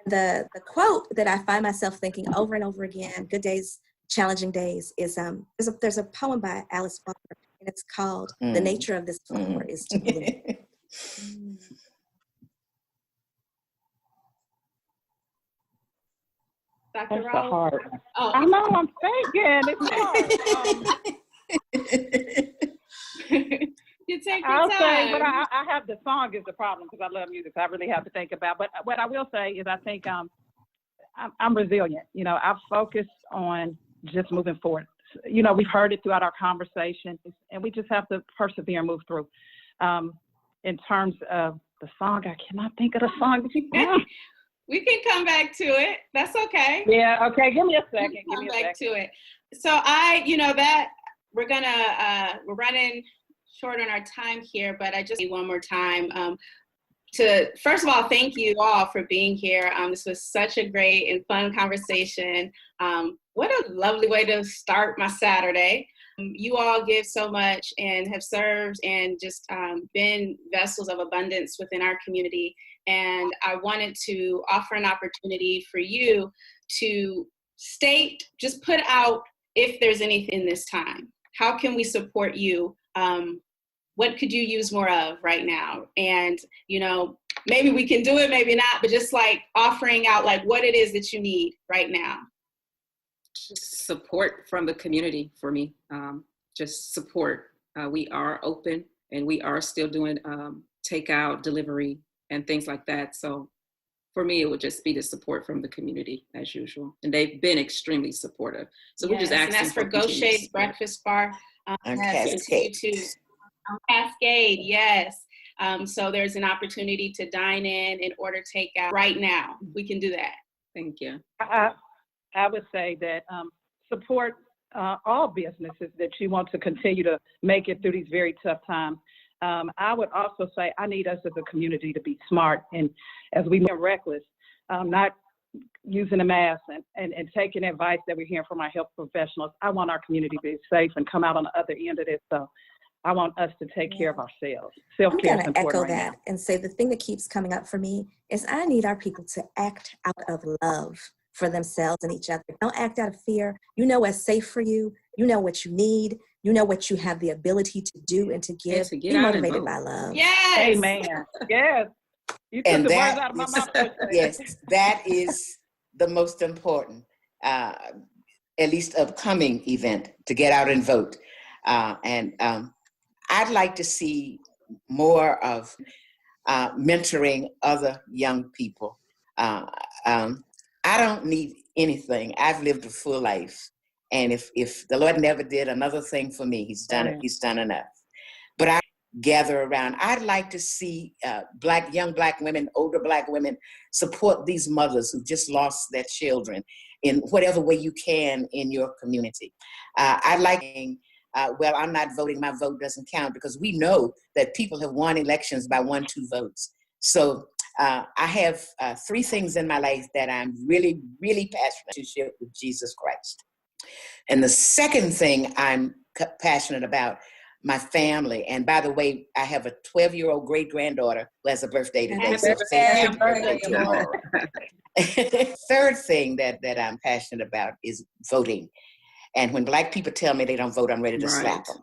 The quote that I find myself thinking over and over again, good days, challenging days, is there's a poem by Alice Walker, and it's called "The Nature of This Flower is to Bloom."
Dr.
That's the
Rose?
hard one.
Oh.
I know, I'm thinking. It's hard.
You take your
I'll
time.
say, but I have the song is the problem because I love music. So I really have to think about. But what I will say is I think I'm resilient. I've focused on just moving forward. We've heard it throughout our conversation, and we just have to persevere and move through. In terms of the song, I cannot think of the song.
We can come back to it. That's okay.
Yeah, okay. Give me a second.
Come back to it. So that we're running short on our time here, but I just need one more time to, first of all, thank you all for being here. This was such a great and fun conversation. What a lovely way to start my Saturday. You all give so much and have served and just been vessels of abundance within our community. And I wanted to offer an opportunity for you to just put out if there's anything this time. How can we support you? What could you use more of right now? And, maybe we can do it, maybe not, but just like offering out like what it is that you need right now.
Just support from the community for me. Just support. We are open and we are still doing takeout, delivery, and things like that. So for me, it would just be the support from the community as usual. And they've been extremely supportive. So we're just asking.
And that's for Ghost Shades Breakfast Bar. Cascade, yes. So there's an opportunity to dine in order takeout right now. We can do that.
Thank you.
I would say that support all businesses that you want to continue to make it through these very tough times. I would also say I need us as a community to be smart and as we get reckless, not using a mask and taking advice that we're hearing from our health professionals. I want our community to be safe and come out on the other end of this. So I want us to take care of ourselves. Self-care is important.
I'm going to echo
right
that
now.
and say the thing that keeps coming up for me is I need our people to act out of love for themselves and each other. Don't act out of fear. You know what's safe for you. You know what you need. You know what you have the ability to do and to give. Be motivated by love.
Yes.
Amen. Yes. You took the words out of my mouth.
Yes, that is the most important, at least upcoming event, to get out and vote. And I'd like to see more of mentoring other young people. I don't need anything. I've lived a full life. And if the Lord never did another thing for me, he's done it. He's done enough. But I gather around. I'd like to see young Black women, older Black women support these mothers who just lost their children in whatever way you can in your community. I'd like, well, I'm not voting, my vote doesn't count, because we know that people have won elections by 1-2 votes. So I have 3 things in my life that I'm really, really passionate to share with Jesus Christ. And the second thing I'm passionate about, my family. And by the way, I have a 12-year-old great-granddaughter who has a birthday today. So say happy birthday tomorrow. Third thing that I'm passionate about is voting. And when Black people tell me they don't vote, I'm ready to slap them.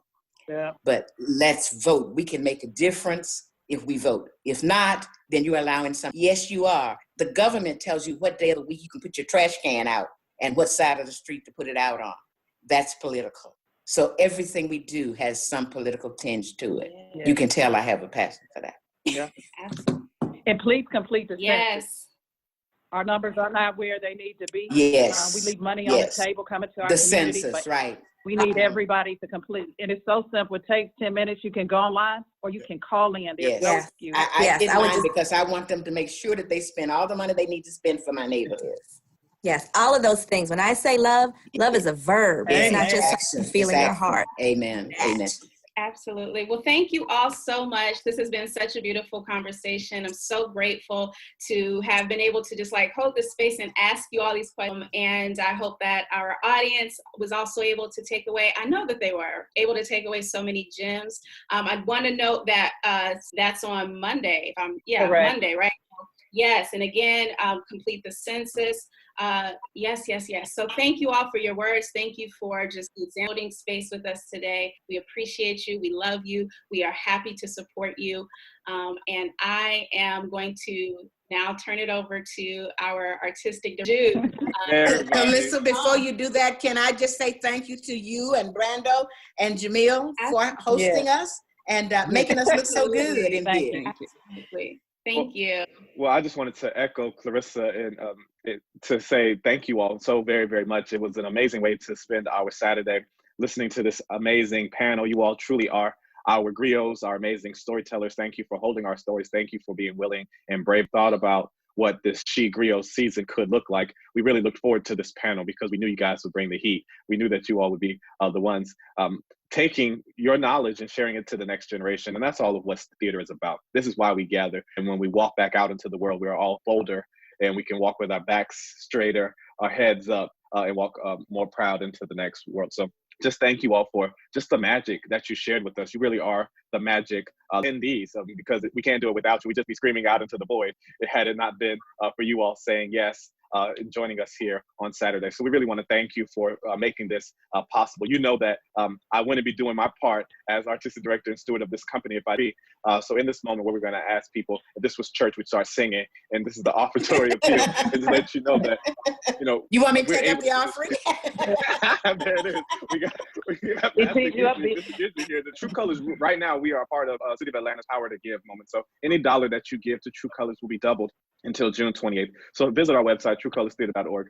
Yeah.
But let's vote. We can make a difference if we vote. If not, then you're allowing some. Yes, you are. The government tells you what day of the week you can put your trash can out and what side of the street to put it out on. That's political. So everything we do has some political tinge to it.
Yeah.
You can tell I have a passion for that.
Yeah. And please complete the census.
Yes.
Our numbers are not where they need to be.
Yes.
We leave money on the table coming to our
the
community.
Census, right.
We need everybody to complete. And it's so simple. It takes 10 minutes. You can go online or you can call in. There's no excuse.
I did mine because I want them to make sure that they spend all the money they need to spend for my neighborhood.
Yes, all of those things. When I say love, love is a verb. It's not just something you feel in your heart.
Amen. Amen.
Absolutely. Well, thank you all so much. This has been such a beautiful conversation. I'm so grateful to have been able to just hold this space and ask you all these questions. And I hope that our audience was also able to take away, I know that they were able to take away so many gems. I want to note that that's on Monday.
Correct.
Monday, right? Yes. And again, complete the census. Yes. So thank you all for your words. Thank you for just holding space with us today. We appreciate you. We love you. We are happy to support you. And I am going to now turn it over to our artistic Jude.
Melissa, before you do that, can I just say thank you to you and Brando and Jamil for hosting us and making us look so good in here.
Absolutely. Thank you.
Well, I just wanted to echo Clarissa and to say thank you all so very, very much. It was an amazing way to spend our Saturday listening to this amazing panel. You all truly are our griots, our amazing storytellers. Thank you for holding our stories. Thank you for being willing and brave. Thought about what this She Griot season could look like. We really looked forward to this panel because we knew you guys would bring the heat. We knew that you all would be the ones taking your knowledge and sharing it to the next generation. And that's all of what theater is about. This is why we gather. And when we walk back out into the world, we are all bolder and we can walk with our backs straighter, our heads up, and walk more proud into the next world. So just thank you all for just the magic that you shared with us. You really are the magic in these, because we can't do it without you. We'd just be screaming out into the void had it not been for you all saying yes and joining us here on Saturday. So we really want to thank you for making this possible. You know that I wouldn't be doing my part as artistic director and steward of this company if I be. So in this moment where we're going to ask people, if this was church, we'd start singing, and this is the offertory appeal, and to let you know that,
You want me to take up the offering?
There it is. We got the True Colors. Right now, we are a part of City of Atlanta's Power to Give moment. So any dollar that you give to True Colors will be doubled until June 28th. So visit our website, truecolorstheater.org.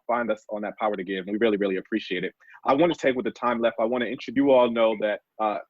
Find us on that Power to Give, and we really, really appreciate it. I want to take, with the time left, I want to introduce you all know that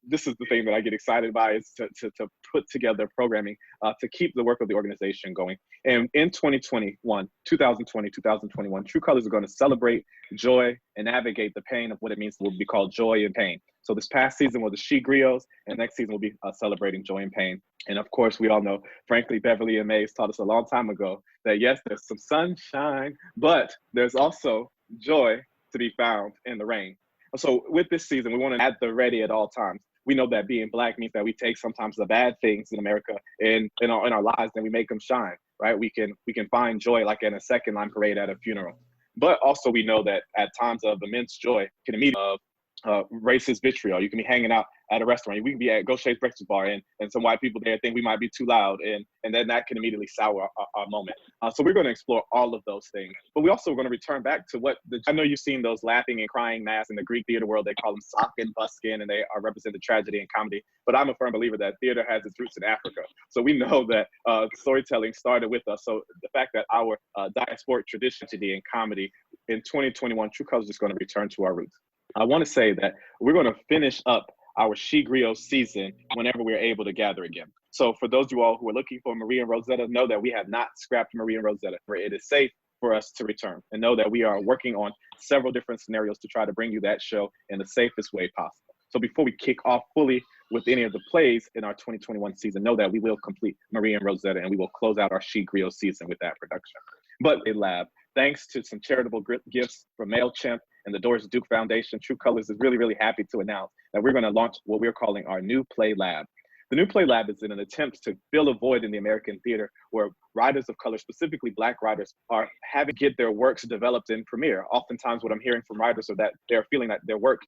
this is the thing that I get excited by, is to put together programming to keep the work of the organization going. And in 2020, 2021, True Colors are going to celebrate joy and navigate the pain of what it means to be called joy and pain. So this past season was the She Griots, and next season will be celebrating joy and pain. And of course, we all know, frankly, Beverly and Mays taught us a long time ago that yes, there's some sunshine, but there's also joy to be found in the rain. So with this season, we want to at the ready at all times. We know that being Black means that we take sometimes the bad things in America in our lives and we make them shine, right? We can find joy like in a second line parade at a funeral. But also we know that at times of immense joy can immediately racist vitriol. You can be hanging out at a restaurant. We can be at Gaucher's Breakfast Bar, and some white people there think we might be too loud, and then that can immediately sour our moment. So we're going to explore all of those things. But we also are going to return back to what I know you've seen those laughing and crying masks in the Greek theater world. They call them sock and buskin, and they are represent the tragedy and comedy. But I'm a firm believer that theater has its roots in Africa. So we know that storytelling started with us. So the fact that our diasporic tradition and comedy in 2021, True Colors is going to return to our roots. I want to say that we're going to finish up our She Griot season whenever we're able to gather again. So for those of you all who are looking for Maria and Rosetta, know that we have not scrapped Maria and Rosetta. It is safe for us to return, and know that we are working on several different scenarios to try to bring you that show in the safest way possible. So before we kick off fully with any of the plays in our 2021 season, know that we will complete Maria and Rosetta, and we will close out our She Griot season with that production. But a lab, thanks to some charitable gifts from MailChimp and the Doris Duke Foundation, True Colors is really, really happy to announce that we're going to launch what we're calling our New Play Lab. The New Play Lab is in an attempt to fill a void in the American theater where writers of color, specifically Black writers, are having to get their works developed in premiere. Oftentimes what I'm hearing from writers is that they're feeling that their work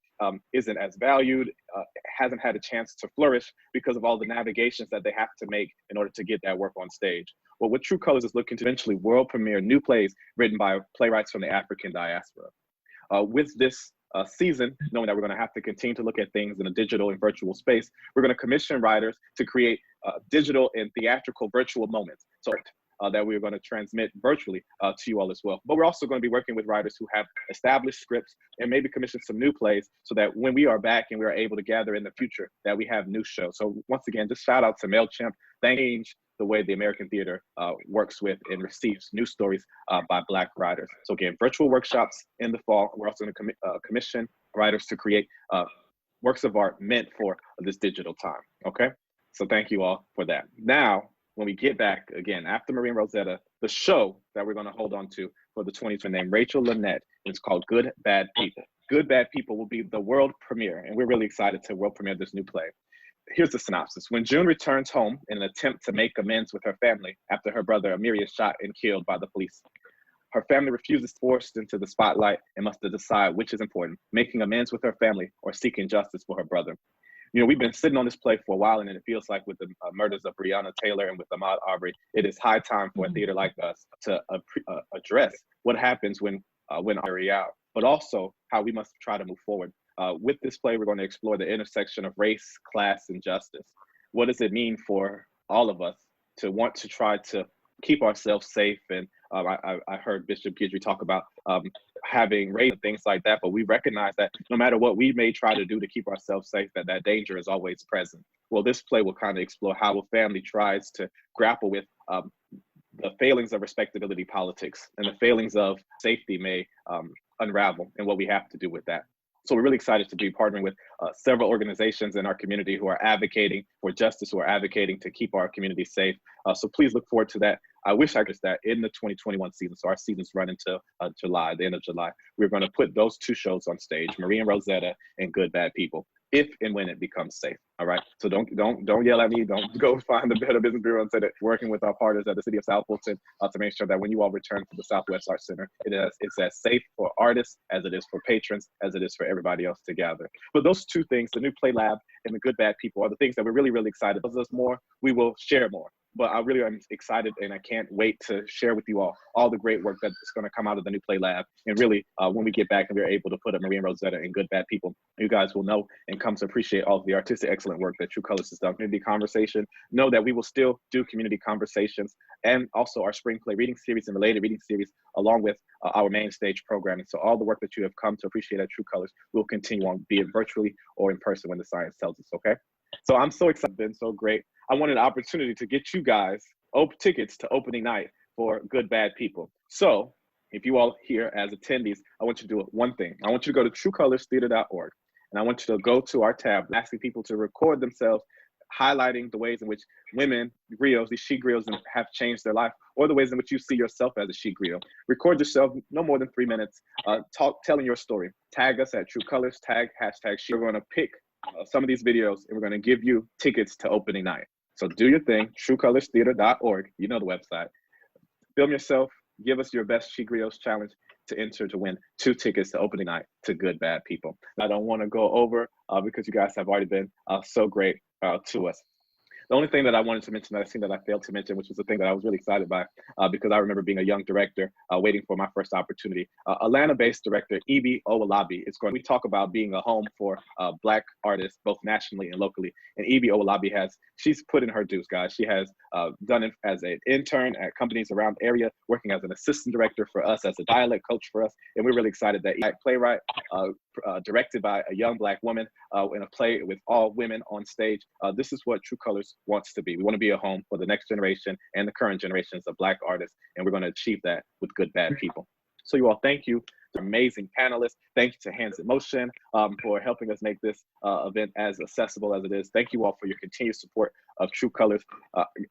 isn't as valued, hasn't had a chance to flourish because of all the navigations that they have to make in order to get that work on stage. Well, what True Colors is looking to eventually world premiere new plays written by playwrights from the African diaspora. With this season, knowing that we're going to have to continue to look at things in a digital and virtual space, we're going to commission writers to create digital and theatrical virtual moments that we're going to transmit virtually to you all as well. But we're also going to be working with writers who have established scripts and maybe commission some new plays so that when we are back and we are able to gather in the future, that we have new shows. So once again, just shout out to MailChimp. Thanks the way the American theater works with and receives new stories by Black writers. So again, virtual workshops in the fall. We're also going to commission writers to create works of art meant for this digital time, okay? So thank you all for that. Now, when we get back, again, after Maria and Rosetta, the show that we're going to hold on to for the 2020 named Rachel Lynette is called Good Bad People. Good Bad People will be the world premiere, and we're really excited to world premiere this new play. Here's the synopsis. When June returns home in an attempt to make amends with her family after her brother Amiri is shot and killed by the police, her family refuses, forced into the spotlight, and must decide which is important, making amends with her family or seeking justice for her brother. You know, we've been sitting on this play for a while, and it feels like with the murders of Breonna Taylor and with Ahmaud Arbery, it is high time for a theater like us to address what happens when Arbery out, but also how we must try to move forward. With this play, we're going to explore the intersection of race, class, and justice. What does it mean for all of us to want to try to keep ourselves safe? And I heard Bishop Guidry talk about having race and things like that, but we recognize that no matter what we may try to do to keep ourselves safe, that danger is always present. Well, this play will kind of explore how a family tries to grapple with the failings of respectability politics and the failings of safety may unravel and what we have to do with that. So we're really excited to be partnering with several organizations in our community who are advocating for justice, who are advocating to keep our community safe. So please look forward to that. I wish I could say that in the 2021 season. So our seasons run until July, the end of July. We're going to put those two shows on stage, Maria and Rosetta and Good Bad People, if and when it becomes safe. All right. So don't yell at me. Don't go find the Better Business Bureau and say that working with our partners at the City of South Fulton to make sure that when you all return to the Southwest Arts Center, it's as safe for artists as it is for patrons, as it is for everybody else to gather. But those two things, the New Play Lab and the Good Bad People, are the things that we're really, really excited. As us more, we will share more. But I really am excited, and I can't wait to share with you all the great work that's going to come out of the New Play Lab. And really, when we get back and we're able to put up Maria and Rosetta and Good Bad People, you guys will know and come to appreciate all of the artistic excellent work that True Colors has done. Community conversation. Know that we will still do community conversations and also our spring play reading series and related reading series, along with our main stage programming. So all the work that you have come to appreciate at True Colors will continue on, be it virtually or in person when the science tells us, okay? So I'm so excited, been so great. I wanted an opportunity to get you guys tickets to opening night for Good Bad People. So if you all here as attendees, I want you to do one thing. I want you to go to truecolorstheater.org, and I want you to go to our tab, asking people to record themselves, highlighting the ways in which women, griots, these she griots have changed their life, or the ways in which you see yourself as a she griot. Record yourself, no more than 3 minutes, telling your story. Tag us at True Colors, hashtag she. We're going to pick some of these videos, and we're going to give you tickets to opening night. So do your thing, truecolorstheater.org. You know the website. Film yourself. Give us your best She Griots challenge. to enter to win 2 tickets to opening night to Good Bad People. I don't want to go over because you guys have already been so great to us. The only thing that I wanted to mention that I think that I failed to mention, which was the thing that I was really excited by, because I remember being a young director waiting for my first opportunity. Atlanta-based director Ibi Owolabi is going. We talk about being a home for Black artists, both nationally and locally. And Ibi Owolabi she's put in her dues, guys. She has done it as an intern at companies around the area, working as an assistant director for us, as a dialect coach for us. And we're really excited that playwright, directed by a young Black woman in a play with all women on stage. This is what True Colors wants to be. We want to be a home for the next generation and the current generations of Black artists, and we're going to achieve that with Good Bad People. So you all, thank you to amazing panelists. Thank you to Hands in Motion for helping us make this event as accessible as it is. Thank you all for your continued support of True Colors.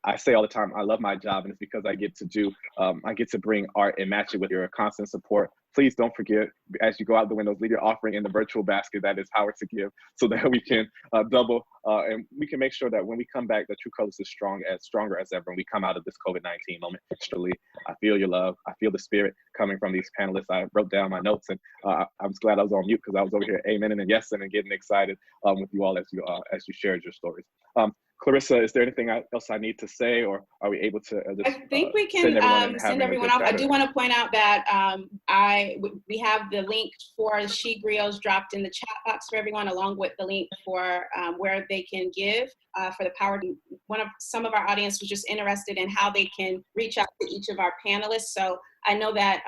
I say all the time, I love my job, and it's because I get to bring art and match it with your constant support. Please don't forget, as you go out the windows, leave your offering in the virtual basket. That is Howard to give, so that we can double and we can make sure that when we come back, that True Colors is stronger as ever. When we come out of this COVID-19 moment, actually, I feel your love. I feel the spirit coming from these panelists. I wrote down my notes, and I'm just glad I was on mute, because I was over here amening and yesing and getting excited with you all as you shared your stories. Clarissa, is there anything else I need to say, or are we able to just,
I think we can send everyone off. I do want to point out that we have the link for She Griots dropped in the chat box for everyone, along with the link for where they can give for the power. Some of our audience was just interested in how they can reach out to each of our panelists. So I know that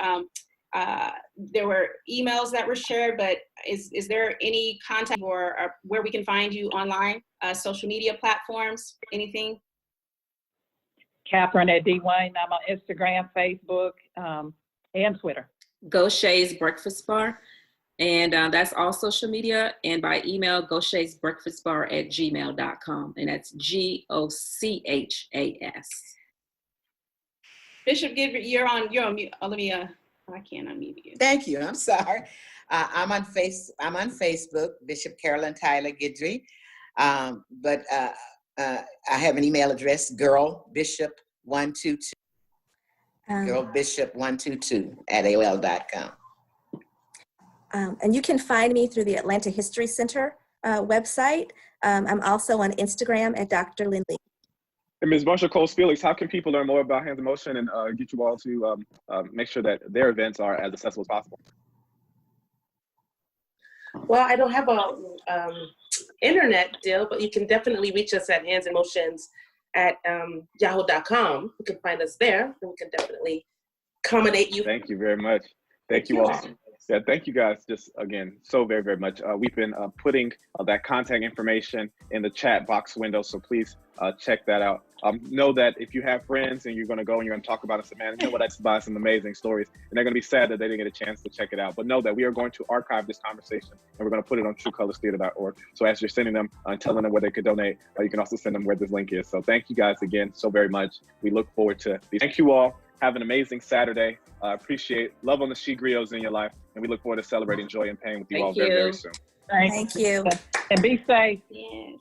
there were emails that were shared, but is there any contact or where we can find you online, social media platforms, anything?
Catherine at D. Wayne. I'm on Instagram, Facebook, and Twitter.
Gaucher's Breakfast Bar, and that's all social media, and by email, gauchersbreakfastbar@gmail.com, and that's GOCHAS.
Bishop, you're on mute. Let me I can't unmute you.
Thank you. I'm sorry. I'm on Facebook, Bishop Carolyn Tyler Guidry. But I have an email address, girlbishop122. Girlbishop122 at AOL.com.
And you can find me through the Atlanta History Center website. I'm also on Instagram at Dr. Lindley.
And Ms. Marsha Coles Felix, how can people learn more about Hands in Motion and get you all to make sure that their events are as accessible as possible?
Well, I don't have a internet deal, but you can definitely reach us at Hands in Motions at yahoo.com. You can find us there, and we can definitely accommodate you.
Thank you very much. Thank you all. Yeah, thank you guys just again so very, very much. We've been putting that contact information in the chat box window, so please check that out. Know that if you have friends and you're going to go and you're going to talk about it, say, man, you know what, I just buy some amazing stories, and they're going to be sad that they didn't get a chance to check it out. But know that we are going to archive this conversation, and we're going to put it on truecolorstheater.org. So as you're sending them and telling them where they could donate, you can also send them where this link is. So thank you guys again so very much. We look forward to these. Thank you all. Have an amazing Saturday. Appreciate love on the She Griots in your life, and we look forward to celebrating joy and pain with you all very, very soon.
Thank
you.
And be safe.
Yes.